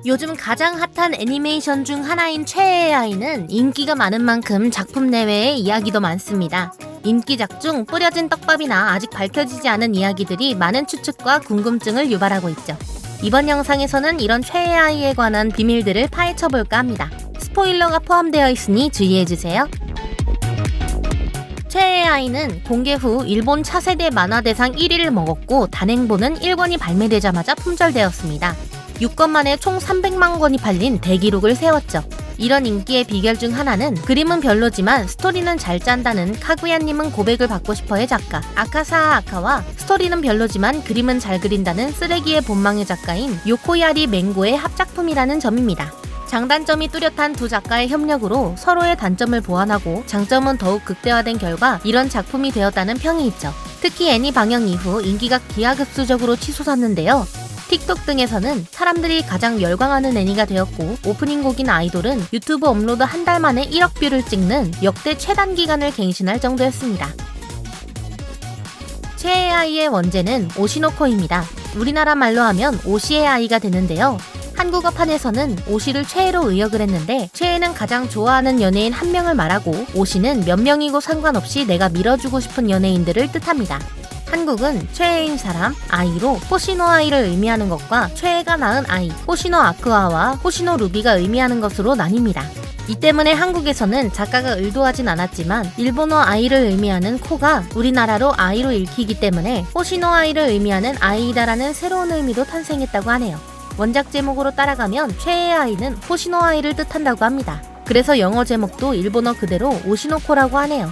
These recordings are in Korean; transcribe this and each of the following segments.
요즘 가장 핫한 애니메이션 중 하나인 최애의 아이는 인기가 많은 만큼 작품 내외의 이야기도 많습니다. 인기작 중 뿌려진 떡밥이나 아직 밝혀지지 않은 이야기들이 많은 추측과 궁금증을 유발하고 있죠. 이번 영상에서는 이런 최애의 아이에 관한 비밀들을 파헤쳐볼까 합니다. 스포일러가 포함되어 있으니 주의해주세요. 최애의 아이는 공개 후 일본 차세대 만화대상 1위를 먹었고 단행본은 1권이 발매되자마자 품절되었습니다. 6권 만에 총 300만 권이 팔린 대기록을 세웠죠. 이런 인기의 비결 중 하나는 그림은 별로지만 스토리는 잘 짠다는 카구야님은 고백을 받고 싶어의 작가 아카사와 아카와 스토리는 별로지만 그림은 잘 그린다는 쓰레기의 본망의 작가인 요코야리 맹고의 합작품이라는 점입니다. 장단점이 뚜렷한 두 작가의 협력으로 서로의 단점을 보완하고 장점은 더욱 극대화된 결과 이런 작품이 되었다는 평이 있죠. 특히 애니 방영 이후 인기가 기하급수적으로 치솟았는데요. 틱톡 등에서는 사람들이 가장 열광하는 애니가 되었고 오프닝 곡인 아이돌은 유튜브 업로드 한 달 만에 1억 뷰를 찍는 역대 최단 기간을 갱신할 정도였습니다. 최애의 아이의 원제는 오시노코입니다. 우리나라 말로 하면 오시의 아이가 되는데요. 한국어판에서는 오시를 최애로 의역을 했는데 최애는 가장 좋아하는 연예인 한 명을 말하고 오시는 몇 명이고 상관없이 내가 밀어주고 싶은 연예인들을 뜻합니다. 한국은 최애인 사람, 아이로 호시노 아이를 의미하는 것과 최애가 낳은 아이, 호시노 아쿠아와 호시노 루비가 의미하는 것으로 나뉩니다. 이 때문에 한국에서는 작가가 의도하진 않았지만 일본어 아이를 의미하는 코가 우리나라로 아이로 읽히기 때문에 호시노 아이를 의미하는 아이다라는 새로운 의미도 탄생했다고 하네요. 원작 제목으로 따라가면 최애의 아이는 호시노 아이를 뜻한다고 합니다. 그래서 영어 제목도 일본어 그대로 오시노코라고 하네요.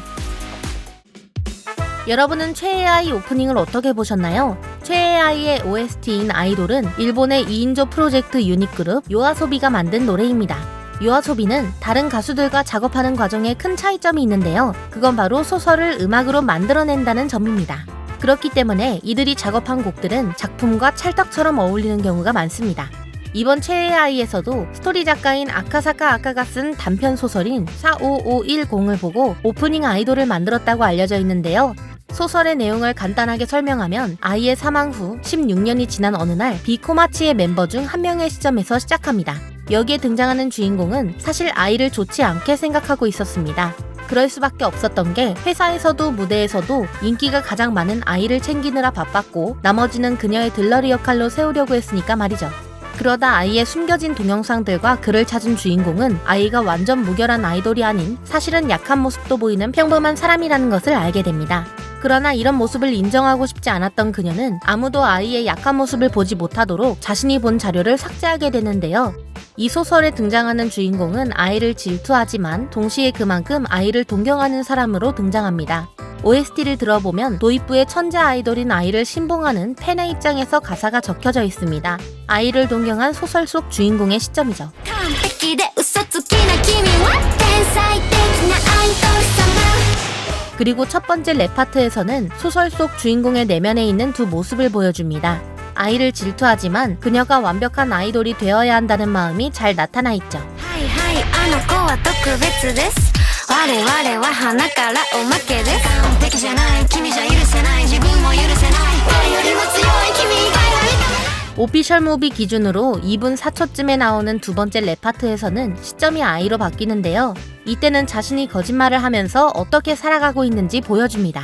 여러분은 최애의 아이 오프닝을 어떻게 보셨나요? 최애의 아이의 OST인 아이돌은 일본의 2인조 프로젝트 유닛그룹 요아소비가 만든 노래입니다. 요아소비는 다른 가수들과 작업하는 과정에 큰 차이점이 있는데요. 그건 바로 소설을 음악으로 만들어낸다는 점입니다. 그렇기 때문에 이들이 작업한 곡들은 작품과 찰떡처럼 어울리는 경우가 많습니다. 이번 최애의 아이에서도 스토리 작가인 아카사카 아카가 쓴 단편 소설인 45510을 보고 오프닝 아이돌을 만들었다고 알려져 있는데요. 소설의 내용을 간단하게 설명하면 아이의 사망 후 16년이 지난 어느 날 비코마치의 멤버 중 한 명의 시점에서 시작합니다. 여기에 등장하는 주인공은 사실 아이를 좋지 않게 생각하고 있었습니다. 그럴 수밖에 없었던 게 회사에서도 무대에서도 인기가 가장 많은 아이를 챙기느라 바빴고 나머지는 그녀의 들러리 역할로 세우려고 했으니까 말이죠. 그러다 아이의 숨겨진 동영상들과 글을 찾은 주인공은 아이가 완전 무결한 아이돌이 아닌 사실은 약한 모습도 보이는 평범한 사람이라는 것을 알게 됩니다. 그러나 이런 모습을 인정하고 싶지 않았던 그녀는 아무도 아이의 약한 모습을 보지 못하도록 자신이 본 자료를 삭제하게 되는데요. 이 소설에 등장하는 주인공은 아이를 질투하지만 동시에 그만큼 아이를 동경하는 사람으로 등장합니다. OST를 들어보면 도입부의 천재 아이돌인 아이를 신봉하는 팬의 입장에서 가사가 적혀져 있습니다. 아이를 동경한 소설 속 주인공의 시점이죠. 그리고 첫 번째 랩 파트에서는 소설 속 주인공의 내면에 있는 두 모습을 보여줍니다. 아이를 질투하지만 그녀가 완벽한 아이돌이 되어야 한다는 마음이 잘 나타나 있죠. 오피셜 무비 기준으로 2분 4초쯤에 나오는 두 번째 랩 파트에서는 시점이 아이로 바뀌는데요. 이때는 자신이 거짓말을 하면서 어떻게 살아가고 있는지 보여줍니다.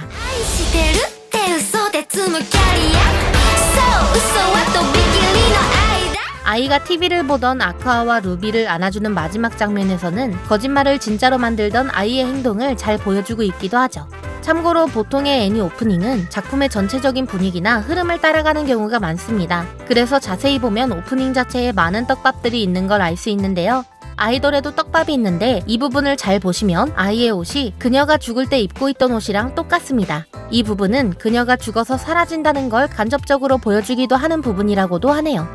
아이가 TV를 보던 아쿠아와 루비를 안아주는 마지막 장면에서는 거짓말을 진짜로 만들던 아이의 행동을 잘 보여주고 있기도 하죠. 참고로 보통의 애니 오프닝은 작품의 전체적인 분위기나 흐름을 따라가는 경우가 많습니다. 그래서 자세히 보면 오프닝 자체에 많은 떡밥들이 있는 걸 알 수 있는데요. 아이돌에도 떡밥이 있는데 이 부분을 잘 보시면 아이의 옷이 그녀가 죽을 때 입고 있던 옷이랑 똑같습니다. 이 부분은 그녀가 죽어서 사라진다는 걸 간접적으로 보여주기도 하는 부분이라고도 하네요.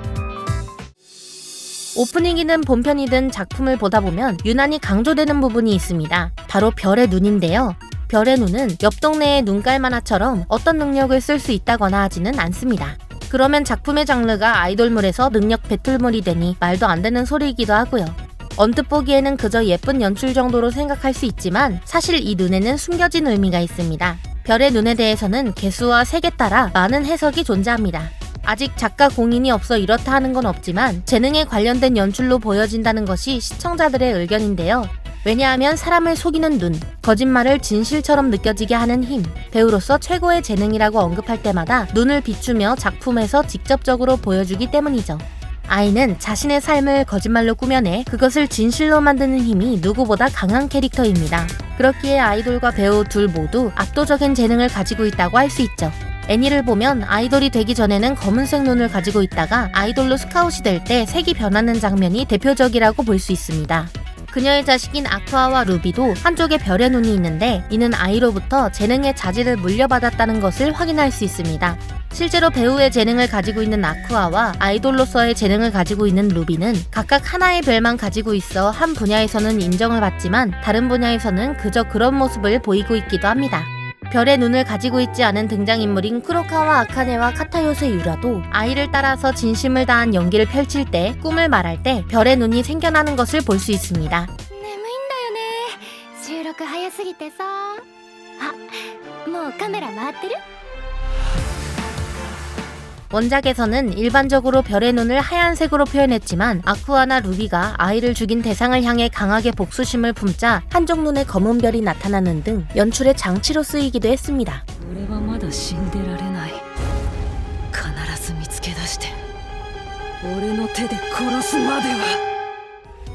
오프닝이든 본편이든 작품을 보다 보면 유난히 강조되는 부분이 있습니다. 바로 별의 눈인데요. 별의 눈은 옆 동네의 눈깔 만화처럼 어떤 능력을 쓸 수 있다거나 하지는 않습니다. 그러면 작품의 장르가 아이돌물에서 능력 배틀물이 되니 말도 안 되는 소리이기도 하고요. 언뜻 보기에는 그저 예쁜 연출 정도로 생각할 수 있지만 사실 이 눈에는 숨겨진 의미가 있습니다. 별의 눈에 대해서는 개수와 색에 따라 많은 해석이 존재합니다. 아직 작가 공인이 없어 이렇다 하는 건 없지만 재능에 관련된 연출로 보여진다는 것이 시청자들의 의견인데요. 왜냐하면 사람을 속이는 눈, 거짓말을 진실처럼 느껴지게 하는 힘, 배우로서 최고의 재능이라고 언급할 때마다 눈을 비추며 작품에서 직접적으로 보여주기 때문이죠. 아이는 자신의 삶을 거짓말로 꾸며내 그것을 진실로 만드는 힘이 누구보다 강한 캐릭터입니다. 그렇기에 아이돌과 배우 둘 모두 압도적인 재능을 가지고 있다고 할 수 있죠. 애니를 보면 아이돌이 되기 전에는 검은색 눈을 가지고 있다가 아이돌로 스카웃이 될 때 색이 변하는 장면이 대표적이라고 볼 수 있습니다. 그녀의 자식인 아쿠아와 루비도 한쪽에 별의 눈이 있는데 이는 아이로부터 재능의 자질을 물려받았다는 것을 확인할 수 있습니다. 실제로 배우의 재능을 가지고 있는 아쿠아와 아이돌로서의 재능을 가지고 있는 루비는 각각 하나의 별만 가지고 있어 한 분야에서는 인정을 받지만 다른 분야에서는 그저 그런 모습을 보이고 있기도 합니다. 별의 눈을 가지고 있지 않은 등장인물인 쿠로카와 아카네와 카타요세 유라도 아이를 따라서 진심을 다한 연기를 펼칠 때 꿈을 말할 때 별의 눈이 생겨나는 것을 볼 수 있습니다. 収録早すぎてさもうカメラ回ってる? 원작에서는 일반적으로 별의 눈을 하얀색으로 표현했지만 아쿠아나 루비가 아이를 죽인 대상을 향해 강하게 복수심을 품자 한쪽 눈에 검은 별이 나타나는 등 연출의 장치로 쓰이기도 했습니다.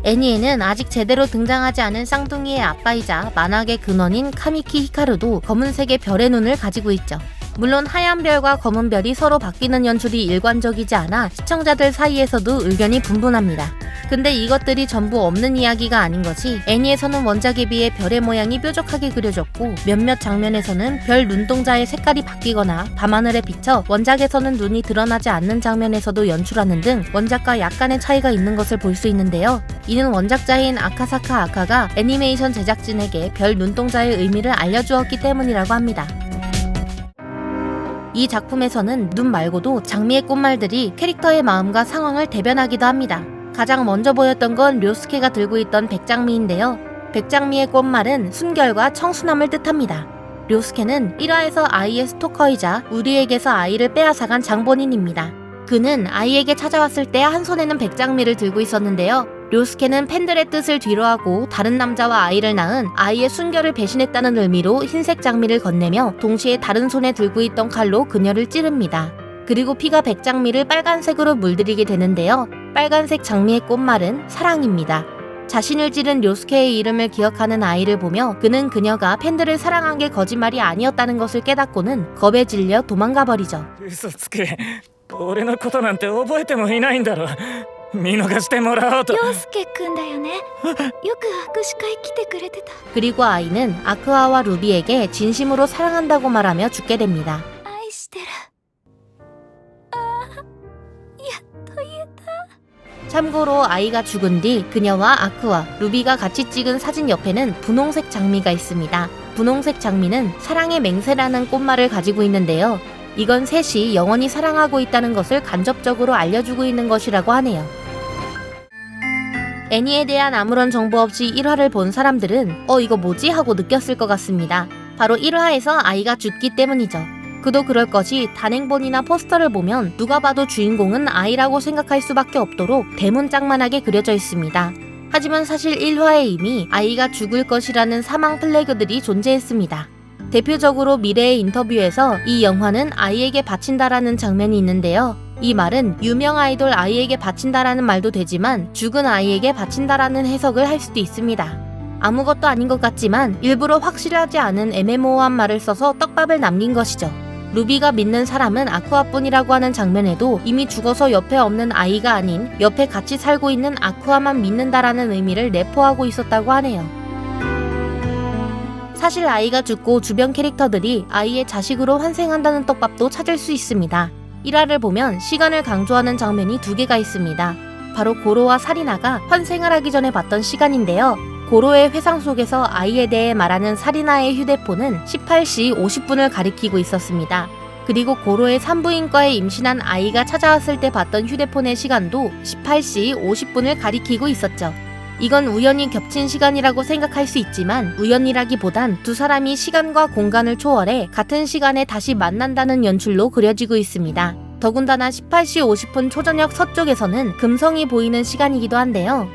애니에는 아직 제대로 등장하지 않은 쌍둥이의 아빠이자 만악의 근원인 카미키 히카루도 검은색의 별의 눈을 가지고 있죠. 물론 하얀 별과 검은 별이 서로 바뀌는 연출이 일관적이지 않아 시청자들 사이에서도 의견이 분분합니다. 근데 이것들이 전부 없는 이야기가 아닌 것이 애니에서는 원작에 비해 별의 모양이 뾰족하게 그려졌고 몇몇 장면에서는 별 눈동자의 색깔이 바뀌거나 밤하늘에 비쳐 원작에서는 눈이 드러나지 않는 장면에서도 연출하는 등 원작과 약간의 차이가 있는 것을 볼 수 있는데요. 이는 원작자인 아카사카 아카가 애니메이션 제작진에게 별 눈동자의 의미를 알려주었기 때문이라고 합니다. 이 작품에서는 눈 말고도 장미의 꽃말들이 캐릭터의 마음과 상황을 대변하기도 합니다. 가장 먼저 보였던 건 료스케가 들고 있던 백장미인데요. 백장미의 꽃말은 순결과 청순함을 뜻합니다. 료스케는 1화에서 아이의 스토커이자 우리에게서 아이를 빼앗아간 장본인입니다. 그는 아이에게 찾아왔을 때 한 손에는 백장미를 들고 있었는데요. 료스케는 팬들의 뜻을 뒤로하고 다른 남자와 아이를 낳은 아이의 순결을 배신했다는 의미로 흰색 장미를 건네며 동시에 다른 손에 들고 있던 칼로 그녀를 찌릅니다. 그리고 피가 백장미를 빨간색으로 물들이게 되는데요. 빨간색 장미의 꽃말은 사랑입니다. 자신을 찌른 료스케의 이름을 기억하는 아이를 보며 그는 그녀가 팬들을 사랑한 게 거짓말이 아니었다는 것을 깨닫고는 겁에 질려 도망가 버리죠. 嘘つけ俺のことなんて覚えてもいないんだろ見逃してもらおうと陽介くんだよねよく握手会来てくれてた 그리고 아이는 아쿠아와 루비에게 진심으로 사랑한다고 말하며 죽게 됩니다. 愛してるやっと言えた 참고로 아이가 죽은 뒤 그녀와 아쿠아, 루비가 같이 찍은 사진 옆에는 분홍색 장미가 있습니다. 분홍색 장미는 사랑의 맹세라는 꽃말을 가지고 있는데요. 이건 셋이 영원히 사랑하고 있다는 것을 간접적으로 알려주고 있는 것이라고 하네요. 애니에 대한 아무런 정보 없이 1화를 본 사람들은 이거 뭐지? 하고 느꼈을 것 같습니다. 바로 1화에서 아이가 죽기 때문이죠. 그도 그럴 것이 단행본이나 포스터를 보면 누가 봐도 주인공은 아이라고 생각할 수밖에 없도록 대문짝만하게 그려져 있습니다. 하지만 사실 1화에 이미 아이가 죽을 것이라는 사망 플래그들이 존재했습니다. 대표적으로 미래의 인터뷰에서 이 영화는 아이에게 바친다라는 장면이 있는데요. 이 말은 유명 아이돌 아이에게 바친다라는 말도 되지만 죽은 아이에게 바친다라는 해석을 할 수도 있습니다. 아무것도 아닌 것 같지만 일부러 확실하지 않은 애매모호한 말을 써서 떡밥을 남긴 것이죠. 루비가 믿는 사람은 아쿠아뿐이라고 하는 장면에도 이미 죽어서 옆에 없는 아이가 아닌 옆에 같이 살고 있는 아쿠아만 믿는다라는 의미를 내포하고 있었다고 하네요. 사실 아이가 죽고 주변 캐릭터들이 아이의 자식으로 환생한다는 떡밥도 찾을 수 있습니다. 1화를 보면 시간을 강조하는 장면이 2개가 있습니다. 바로 고로와 사리나가 환생을 하기 전에 봤던 시간인데요. 고로의 회상 속에서 아이에 대해 말하는 사리나의 휴대폰은 18시 50분을 가리키고 있었습니다. 그리고 고로의 산부인과에 임신한 아이가 찾아왔을 때 봤던 휴대폰의 시간도 18시 50분을 가리키고 있었죠. 이건 우연히 겹친 시간이라고 생각할 수 있지만 우연이라기보단 두 사람이 시간과 공간을 초월해 같은 시간에 다시 만난다는 연출로 그려지고 있습니다. 더군다나 18시 50분 초저녁 서쪽에서는 금성이 보이는 시간이기도 한데요.